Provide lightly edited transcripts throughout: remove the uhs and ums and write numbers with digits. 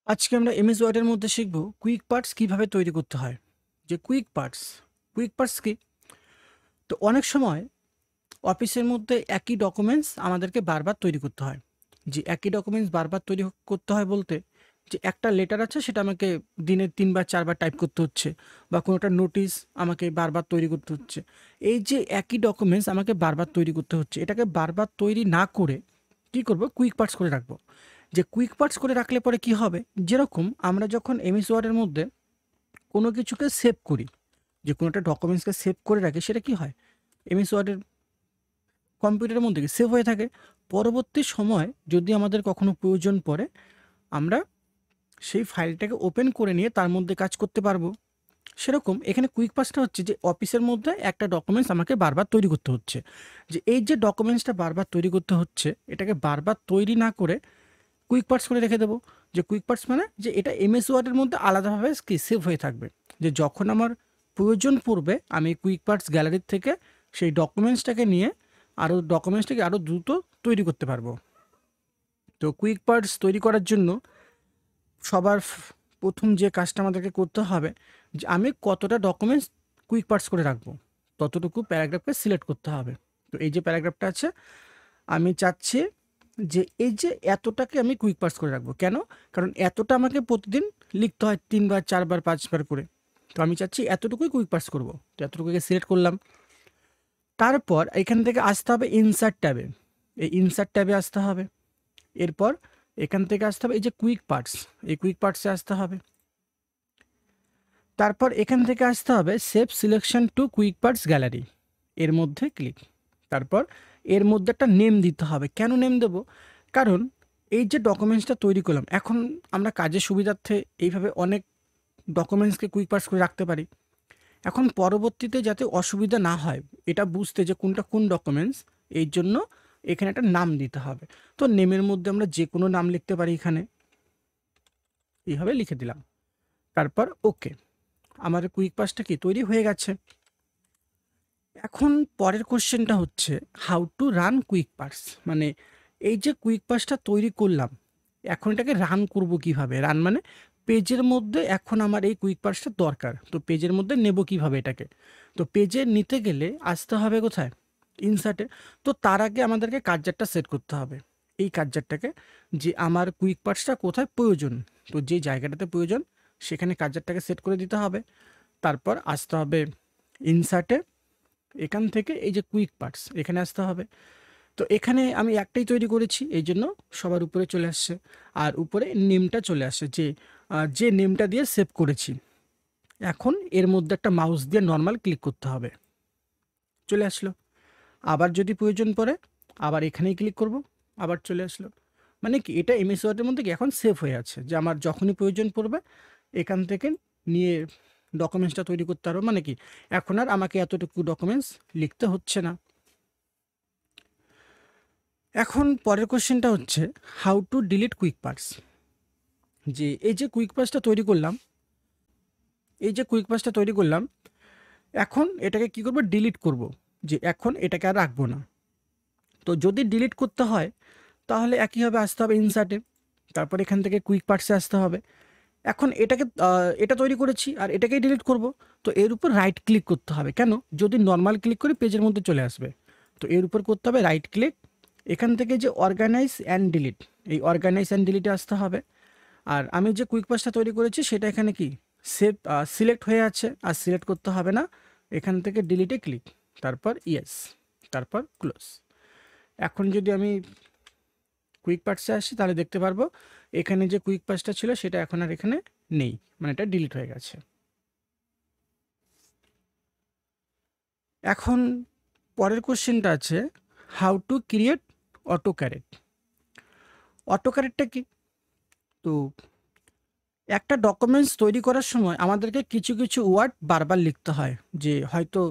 আজকে আমরা এমএস ওয়ার্ডের মধ্যে শিখব কুইক পার্টস কিভাবে তৈরি করতে হয়। যে কুইক পার্টস কি? তো অনেক সময় অফিসের মধ্যে একই ডকুমেন্টস আমাদেরকে বারবার তৈরি করতে হয়। যে একই ডকুমেন্টস বারবার তৈরি করতে হয় বলতে, যে একটা লেটার আছে সেটা আমাকে দিনে ৩ বার ৪ বার টাইপ করতে হচ্ছে, বা কোনো একটা নোটিশ আমাকে বারবার তৈরি করতে হচ্ছে। এই যে একই ডকুমেন্টস আমাকে বারবার তৈরি করতে হচ্ছে, এটাকে বারবার তৈরি না করে কি করব, কুইক পার্টস করে রাখবো। যে কুইক পার্টস করে রাখলে পরে কি হবে, যেরকম আমরা যখন এমএস ওয়ার্ডের মধ্যে কোনো কিছুকে সেভ করি, যে কোনো একটা ডকুমেন্টসকে সেভ করে রাখি, সেটা কি হয়, এমএস ওয়ার্ডের কম্পিউটারের মধ্যে সেভ হয়ে থাকে। পরবর্তী সময় যদি আমাদের কখনো প্রয়োজন পড়ে, আমরা সেই ফাইলটাকে ওপেন করে নিয়ে তার মধ্যে কাজ করতে পারবো। সেরকম এখানে কুইক পাসটা হচ্ছে যে অফিসের মধ্যে একটা ডকুমেন্টস আমাকে বারবার তৈরি করতে হচ্ছে। যে এই যে ডকুমেন্টসটা বারবার তৈরি করতে হচ্ছে, এটাকে বারবার তৈরি না করে কুইক পার্টস করে রেখে দেবো। যে কুইক পার্টস মানে যে এটা এমএস ওয়ার্ডের মধ্যে আলাদাভাবে কি সেভ হয়ে থাকবে। যে যখন আমার প্রয়োজন পড়বে, আমি কুইক পার্টস গ্যালারির থেকে সেই ডকুমেন্টসটাকে নিয়ে আরও দ্রুত তৈরি করতে পারবো। তো কুইক পার্টস তৈরি করার জন্য সবার প্রথম যে কাজটা আমাদেরকে করতে হবে, যে আমি কতটা ডকুমেন্টস কুইক পার্টস করে রাখবো, ততটুকু প্যারাগ্রাফকে সিলেক্ট করতে হবে। তো এই যে প্যারাগ্রাফটা আছে, আমি চাচ্ছি যে এই যে এতটাকে আমি কুইক পার্স করে রাখবো। কেন? কারণ এতটা আমাকে প্রতিদিন লিখতে হয় ৩ বার ৪ বার ৫ বার করে। তো আমি চাচ্ছি এতটুকুই কুইক পার্স করব। তো এতটুকুকে সিলেক্ট করলাম। তারপর এখান থেকে আসতে হবে ইনসার্ট ট্যাবে। এই ইনসার্ট ট্যাবে আসতে হবে। এরপর এখান থেকে আসতে হবে এই যে কুইক পার্টস, এই কুইক পার্টসে আসতে হবে। তারপর এখান থেকে আসতে হবে save selection to quick parts gallery, এর মধ্যে ক্লিক। তারপর এর মধ্যে একটা নেম দিতে হবে। কেন নেম দেব? কারণ এই যে ডকুমেন্টসটা তৈরি করলাম, এখন আমরা কাজের সুবিধার্থে এইভাবে অনেক ডকুমেন্টসকে কুইক পার্টস করে রাখতে পারি। এখন পরবর্তীতে যাতে অসুবিধা না হয় এটা বুঝতে, যে কোনটা কোন ডকুমেন্টস, এই জন্য এখানে একটা নাম দিতে হবে। তো নেমের মধ্যে আমরা যে কোনো নাম লিখতে পারি, এখানে এইভাবে লিখে দিলাম। তারপর ওকে, আমার কুইক পার্টসটা কি তৈরি হয়ে গেছে। এখন পরের কোশ্চেনটা হচ্ছে how to run quick parts. মানে এই যে কুইক পার্টসটা তৈরি করলাম, এখন এটাকে রান করব কিভাবে? রান মানে পেজের মধ্যে এখন আমার এই কুইক পার্টসটা দরকার, তো পেজের মধ্যে নেব কিভাবে এটাকে? তো পেজে নিতে গেলে আসতে হবে কোথায়? ইনসার্টে। তো তার আগে আমাদেরকে কার্সারটা সেট করতে হবে। এই কার্সারটাকে, যে আমার কুইক পার্টসটা কোথায় প্রয়োজন, তো যে জায়গাটাতে প্রয়োজন সেখানে কার্সারটাকে সেট করে দিতে হবে। তারপর আসতে হবে ইনসার্টে, এখান থেকে এই যে কুইক পার্টস এখানে আসতে হবে। তো এখানে আমি একটাই তৈরি করেছি, এই জন্য সবার উপরে চলে আসছে। আর উপরে নেমটা চলে আসছে, যে নেমটা দিয়ে সেভ করেছি। এখন এর মধ্যে একটা মাউস দিয়ে নর্মাল ক্লিক করতে হবে, চলে আসলো। আবার যদি প্রয়োজন পড়ে আবার এখানেই ক্লিক করব, আবার চলে আসলো। মানে কি, এটা এমএস ওয়ার্ডের মধ্যে কি এখন সেভ হয়ে আছে, যে আমার যখনই প্রয়োজন পড়বে এখান থেকে নিয়ে ডকুমেন্টসটা তৈরি করতে পারবো। মানে কি, এখন আর আমাকে এতটুকু ডকুমেন্টস লিখতে হচ্ছে না। এখন পরের কোশ্চেনটা হচ্ছে how to delete quick parts. যে এই যে কুইক পার্টসটা তৈরি করলাম, এখন এটাকে কি করব, ডিলিট করব। যে এখন এটাকে আর রাখবো না। তো যদি ডিলিট করতে হয় তাহলে একইভাবে আসতে হবে ইনসার্টে, তারপর এখান থেকে কুইক পার্টসে আসতে হবে। এখন এটা তৈরি করেছি আর এটাকেই ডিলিট করব। তো এর উপর রাইট ক্লিক করতে হবে। কেন? যদি নর্মাল ক্লিক করি পেজের মধ্যে চলে আসবে। তো এর উপর করতে হবে রাইট ক্লিক, এখান থেকে যে অর্গানাইজ অ্যান্ড ডিলিট, এই অর্গানাইজ অ্যান্ড ডিলিটে আসতে হবে। আর আমি যে কুইক পাসটা তৈরি করেছি সেটা এখানে কি সেভ সিলেক্ট হয়ে আছে, আর সিলেক্ট করতে হবে না। এখান থেকে ডিলিটে ক্লিক, তারপর ইয়েস, তারপর ক্লোজ। এখন যদি আমি কুইক পার্টসে আসি তাহলে দেখতে পারবো এখানে যে কুইক পাসটা ছিল সেটা এখন আর এখানে নেই, মানে এটা ডিলিট হয়ে গেছে। এখন পরের কোশ্চেনটা আছে how to create auto caret. Auto ক্যারেটটা কি? তো একটা ডকুমেন্টস তৈরি করার সময় আমাদেরকে কিছু কিছু ওয়ার্ড বারবার লিখতে হয়। যে হয়তো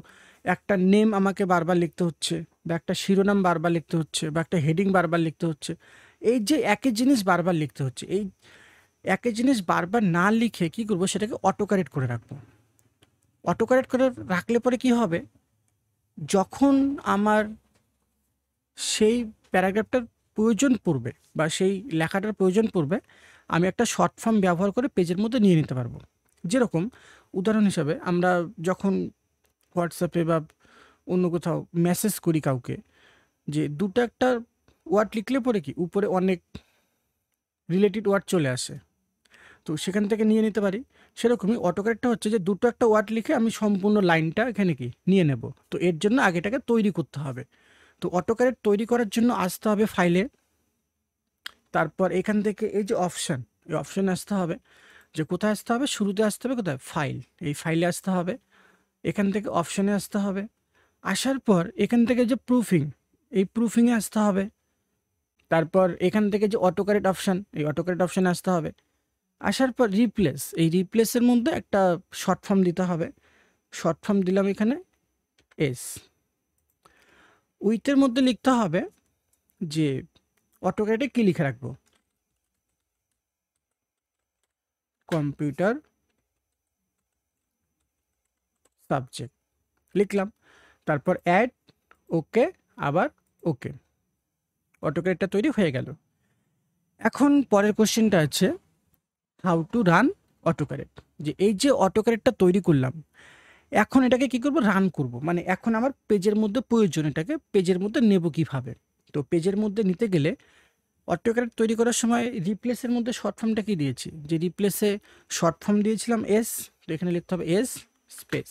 একটা নেম আমাকে বারবার লিখতে হচ্ছে, বা একটা শিরোনাম বারবার লিখতে হচ্ছে, বা একটা হেডিং বারবার লিখতে হচ্ছে। এই যে একই জিনিস বারবার লিখতে হচ্ছে, এই একই জিনিস বারবার না লিখে কি করব, সেটাকে অটো কারেক্ট করে রাখবো। অটো কারেক্ট করে রাখলে পরে কি হবে, যখন আমার সেই প্যারাগ্রাফটার প্রয়োজন পড়বে বা সেই লেখাটার প্রয়োজন পড়বে, আমি একটা শর্ট ফর্ম ব্যবহার করে পেজের মধ্যে নিয়ে নিতে পারবো। যেরকম উদাহরণ হিসাবে আমরা যখন হোয়াটসঅ্যাপে বা অন্য কোথাও মেসেজ করি কাউকে, যে দুটো একটা ওয়ার্ড লিখলে পরে কি উপরে অনেক রিলেটেড ওয়ার্ড চলে আসে, তো সেখান থেকে নিয়ে নিতে পারি। সেরকমই অটোক্যারেক্টটা হচ্ছে যে দুটো একটা ওয়ার্ড লিখে আমি সম্পূর্ণ লাইনটা এখানে কি নিয়ে নেব। তো এর জন্য আগেটাকে তৈরি করতে হবে। তো অটোক্যারেক্ট তৈরি করার জন্য আসতে হবে ফাইলে, তারপর এখান থেকে এই যে অপশান, এই অপশানে আসতে হবে। যে কোথায় আসতে হবে, শুরুতে আসতে হবে কোথায়, ফাইল, এই ফাইলে আসতে হবে। এখান থেকে অপশানে আসতে হবে, আসার পর এখান থেকে যে প্রুফিং, এই প্রুফিংয়ে আসতে হবে। তারপর এখান থেকে যে অটোক্যারেক্ট অপশান, এই অটোক্যারেক্ট অপশানে আসতে হবে। আসার পর রিপ্লেস, এই রিপ্লেসের মধ্যে একটা শর্ট ফর্ম দিতে হবে। শর্ট ফর্ম দিলাম এখানে এস। উইথের মধ্যে লিখতে হবে যে অটোক্যারেক্টে কী লিখে রাখবো, কম্পিউটার সাবজেক্ট লিখলাম। তারপর অ্যাড, ওকে, আবার ওকে, অটোক্যারেক্টটা তৈরি হয়ে গেল। এখন পরের কোশ্চেনটা আছে হাউ টু রান অটোক্যারেক্ট। যে এই যে অটোক্যারেক্টটা তৈরি করলাম, এখন এটাকে কি করব, রান করব। মানে এখন আমার পেজের মধ্যে প্রয়োজন, এটাকে পেজের মধ্যে নেব কিভাবে। তো পেজের মধ্যে নিতে গেলে অটোক্যারেক্ট তৈরি করার সময় রিপ্লেসের মধ্যে শর্ট ফর্মটা কি দিয়েছি, যে রিপ্লেসে শর্ট ফর্ম দিয়েছিলাম এস, তো এখানে লিখতে হবে এস স্পেস,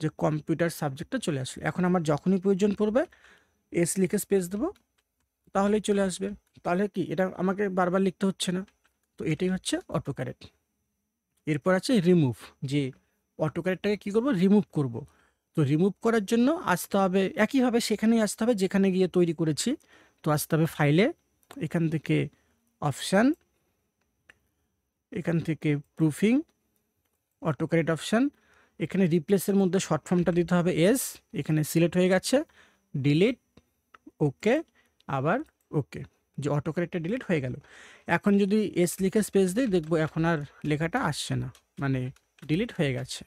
যে কম্পিউটার সাবজেক্টটা চলে আসলো। এখন আমার যখনই প্রয়োজন পড়বে এস লিখে স্পেস দেবো, তাহলেই চলে আসবে। তাহলে কি এটা আমাকে বারবার লিখতে হচ্ছে না। তো এটাই হচ্ছে অটোক্যারেক্ট। এরপর আছে রিমুভ, যে অটোক্যারেক্টটাকে কী করব, রিমুভ করব। তো রিমুভ করার জন্য আসতে হবে একইভাবে, সেখানেই আসতে হবে যেখানে গিয়ে তৈরি করেছি। তো আসতে হবে ফাইলে, এখান থেকে অপশান, এখান থেকে প্রুফিং, অটোক্যারেক্ট অপশান, এখানে রিপ্লেসের মধ্যে শর্ট ফর্মটা দিতে হবে এস, এখানে সিলেক্ট হয়ে গেছে, ডিলিট, ওকে, আবার ওকে, যে অটোক্যারেক্টটা ডিলিট হয়ে গেল। এখন যদি এস লিখে স্পেস দিই, দেখবো এখন আর লেখাটা আসছে না, মানে ডিলিট হয়ে গেছে।